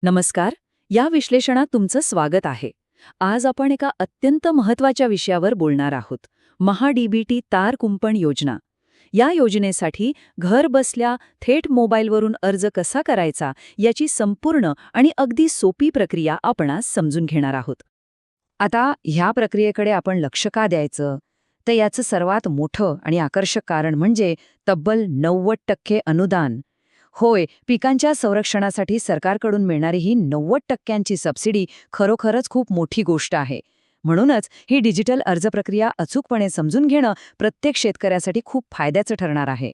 नमस्कार. या विश्लेषणात तुमचं स्वागत आहे. आज आपण एका अत्यंत महत्त्वाच्या विषयावर बोलणार आहोत. महा-डीबीटी तार कुंपण योजना. या योजनेसाठी घर बसल्या थेट मोबाईलवरून अर्ज कसा करायचा याची संपूर्ण आणि अगदी सोपी प्रक्रिया आपण आज समजून घेणार आहोत. आता ह्या प्रक्रियेकडे आपण लक्ष का द्यायचं? तर याचं सर्वात मोठं आणि आकर्षक कारण म्हणजे तब्बल 90% अनुदान. होय, पिकांच्या संरक्षणासाठी सरकारकडून मिळणारी ही 90% सबसिडी खरोखरच खूप मोठी गोष्ट आहे. म्हणूनच ही डिजिटल अर्ज प्रक्रिया अचूकपणे समजून घेणं प्रत्येक शेतकऱ्यासाठी खूप फायद्याचं ठरणार आहे.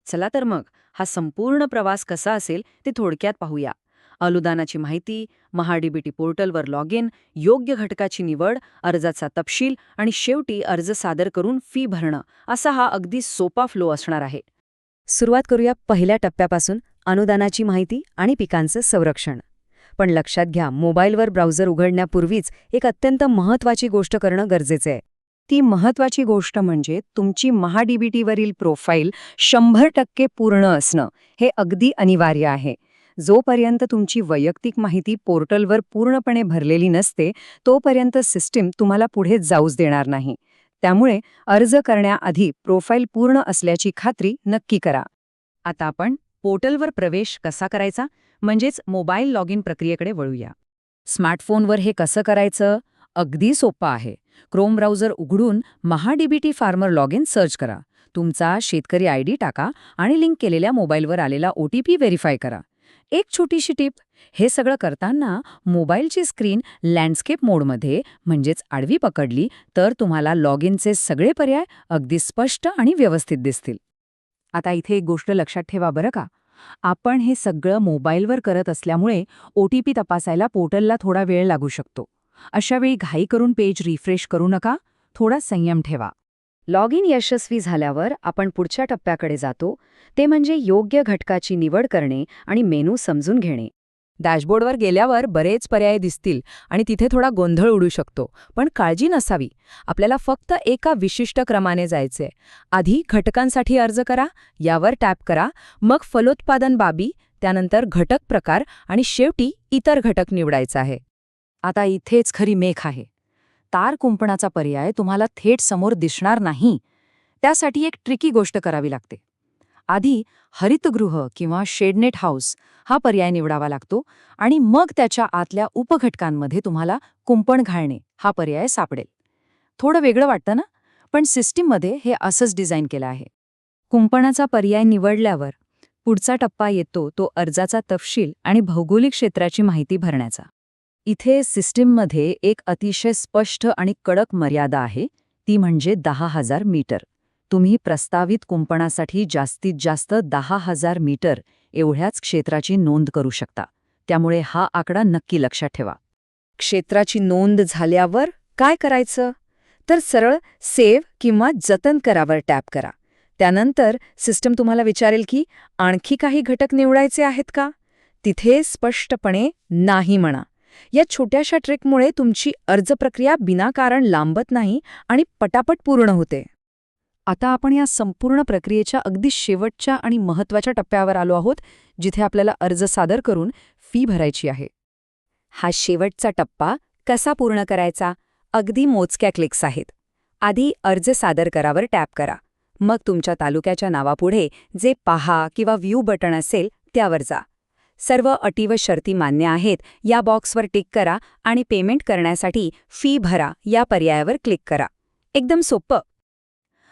चला तर मग हा संपूर्ण प्रवास कसा असेल ते थोडक्यात पाहूया. अनुदानाची माहिती, महा-डीबीटी पोर्टलवर लॉग इन, योग्य घटकाची निवड, अर्जाचा तपशील आणि शेवटी अर्ज सादर करून फी भरणं, असा हा अगदी सोपा फ्लो असणार आहे. सुरुवात करूया पहिल्या टप्प्यापासून, अनुदानाची माहिती आणि पिकांचं संरक्षण. पण लक्षात घ्या, मोबाईलवर ब्राउझर उघडण्यापूर्वीच एक अत्यंत महत्त्वाची गोष्ट करणं गरजेचं आहे. ती महत्त्वाची गोष्ट म्हणजे तुमची महा-डीबीटीवरील प्रोफाईल 100% पूर्ण असणं. हे अगदी अनिवार्य आहे. जोपर्यंत तुमची वैयक्तिक माहिती पोर्टलवर पूर्णपणे भरलेली नसते, तोपर्यंत सिस्टीम तुम्हाला पुढे जाऊच देणार नाही. त्यामुळे अर्ज करण्याआधी प्रोफाईल पूर्ण असल्याची खात्री नक्की करा. आता आपण पोर्टलवर प्रवेश कसा करायचा, म्हणजेच मोबाईल लॉग इन प्रक्रियेकडे वळूया. स्मार्टफोनवर हे कसं करायचं? अगदी सोपं आहे. क्रोम ब्राउझर उघडून महा-डीबीटी फार्मर लॉग इन सर्च करा. तुमचा शेतकरी आयडी टाका आणि लिंक केलेल्या मोबाईलवर आलेला OTP व्हेरीफाय करा. एक छोटीशी टिप, हे सगळं करताना मोबाईलची स्क्रीन लँडस्केप मोडमध्ये म्हणजेच आडवी पकडली तर तुम्हाला लॉग इनचे सगळे पर्याय अगदी स्पष्ट आणि व्यवस्थित दिसतील. आता इथे एक गोष्ट लक्षात ठेवा बरं का, आपण हे सगळं मोबाईलवर करत असल्यामुळे OTP तपासायला पोर्टलला थोडा वेळ लागू शकतो. अशावेळी घाई करून पेज रिफ्रेश करू नका, थोडा संयम ठेवा. लॉग इन यशस्वी झाल्यावर आपण पुढच्या टप्प्याकडे जातो, ते म्हणजे योग्य घटकाची निवड करणे आणि मेनू समजून घेणे. डॅशबोर्डवर गेल्यावर बरेच पर्याय दिसतील आणि तिथे थोडा गोंधळ उडू शकतो, पण काळजी नसावी. आपल्याला फक्त एका विशिष्ट क्रमाने जायचंय. आधी घटकांसाठी अर्ज करा, यावर टॅप करा, मग फलोत्पादन बाबी, त्यानंतर घटक प्रकार आणि शेवटी इतर घटक निवडायचा आहे. आता इथेच खरी मेख आहे. तार कुंपणाचा पर्याय तुम्हाला थेट समोर दिसणार नाही. त्यासाठी एक ट्रिकी गोष्ट करावी लागते. आधी हरितगृह किंवा शेडनेट हाऊस हा पर्याय निवडावा लागतो आणि मग त्याच्या आतल्या उपघटकांमध्ये तुम्हाला कुंपण घालणे हा पर्याय सापडेल. थोडं वेगळं वाटतं ना, पण सिस्टीममध्ये हे असंच डिझाईन केलं आहे. कुंपणाचा पर्याय निवडल्यावर पुढचा टप्पा येतो तो अर्जाचा तपशील आणि भौगोलिक क्षेत्राची माहिती भरण्याचा. इथे सिस्टीममध्ये एक अतिशय स्पष्ट आणि कडक मर्यादा आहे, ती म्हणजे 10,000 मीटर. तुम्ही प्रस्तावित कुंपणासाठी जास्तीत जास्त 10,000 मीटर एवढ्याच क्षेत्राची नोंद करू शकता. त्यामुळे हा आकडा नक्की लक्षात ठेवा. क्षेत्राची नोंद झाल्यावर काय करायचं? तर सरळ सेव्ह किंवा जतन करावर टॅप करा. त्यानंतर सिस्टम तुम्हाला विचारेल की आणखी काही घटक निवडायचे आहेत का? तिथे स्पष्टपणे नाही म्हणा. या छोट्याशा ट्रिकमुळे तुमची अर्ज प्रक्रिया बिनाकारण लांबत नाही आणि पटापट पूर्ण होते. आता आपण या संपूर्ण प्रक्रियेच्या अगदी शेवटच्या आणि महत्त्वाच्या टप्प्यावर आलो आहोत, जिथे आपल्याला अर्ज सादर करून फी भरायची आहे. हा शेवटचा टप्पा कसा पूर्ण करायचा? अगदी मोजक्या क्लिक्स आहेत. आधी अर्ज सादर करावर टॅप करा. मग तुमच्या तालुक्याच्या नावापुढे जे पहा किंवा व्ह्यू बटण असेल त्यावर जा. सर्व अटी व शर्ती मान्य आहेत या बॉक्सवर टिक करा आणि पेमेंट करण्यासाठी फी भरा या पर्यायावर क्लिक करा. एकदम सोपं.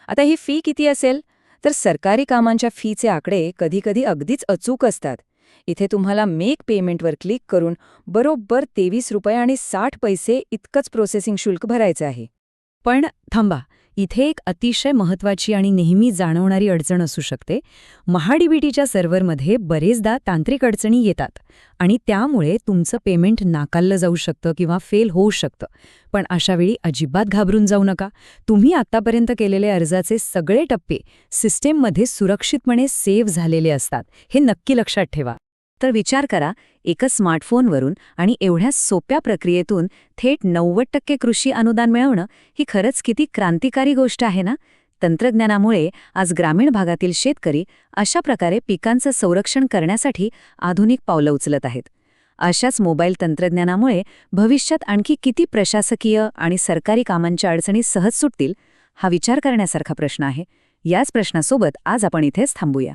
आता ही फी किती असेल? तर सरकारी कामांच्या फीचे आकडे कधीकधी अगदीच अचूक असतात. इथे तुम्हाला मेक पेमेंटवर क्लिक करून बरोबर 23 रुपये आणि 60 पैसे इतकंच प्रोसेसिंग शुल्क भरायचं आहे. पण थांबा, इथे एक अतिशय महत्त्वाची आणि नेहमी जाणवणारी अडचण असू शकते. महा-डीबीटीच्या सर्व्हरमध्ये बरेचदा तांत्रिक अडचणी येतात आणि त्यामुळे तुमचं पेमेंट नाकारलं जाऊ शकतं किंवा फेल होऊ शकतं. पण अशावेळी अजिबात घाबरून जाऊ नका. तुम्ही आत्तापर्यंत केलेले अर्जाचे सगळे टप्पे सिस्टीममध्ये सुरक्षितपणे सेव्ह झालेले असतात, हे नक्की लक्षात ठेवा. तर विचार करा, एकच स्मार्टफोनवरून आणि एवढ्या सोप्या प्रक्रियेतून थेट 90% कृषी अनुदान मिळवणं ही खरंच किती क्रांतिकारी गोष्ट आहे ना. तंत्रज्ञानामुळे आज ग्रामीण भागातील शेतकरी अशा प्रकारे पिकांचं संरक्षण करण्यासाठी आधुनिक पावलं उचलत आहेत. अशाच मोबाईल तंत्रज्ञानामुळे भविष्यात आणखी किती प्रशासकीय आणि सरकारी कामांच्या अडचणी सहज सुटतील हा विचार करण्यासारखा प्रश्न आहे. याच प्रश्नासोबत आज आपण इथेच थांबूया.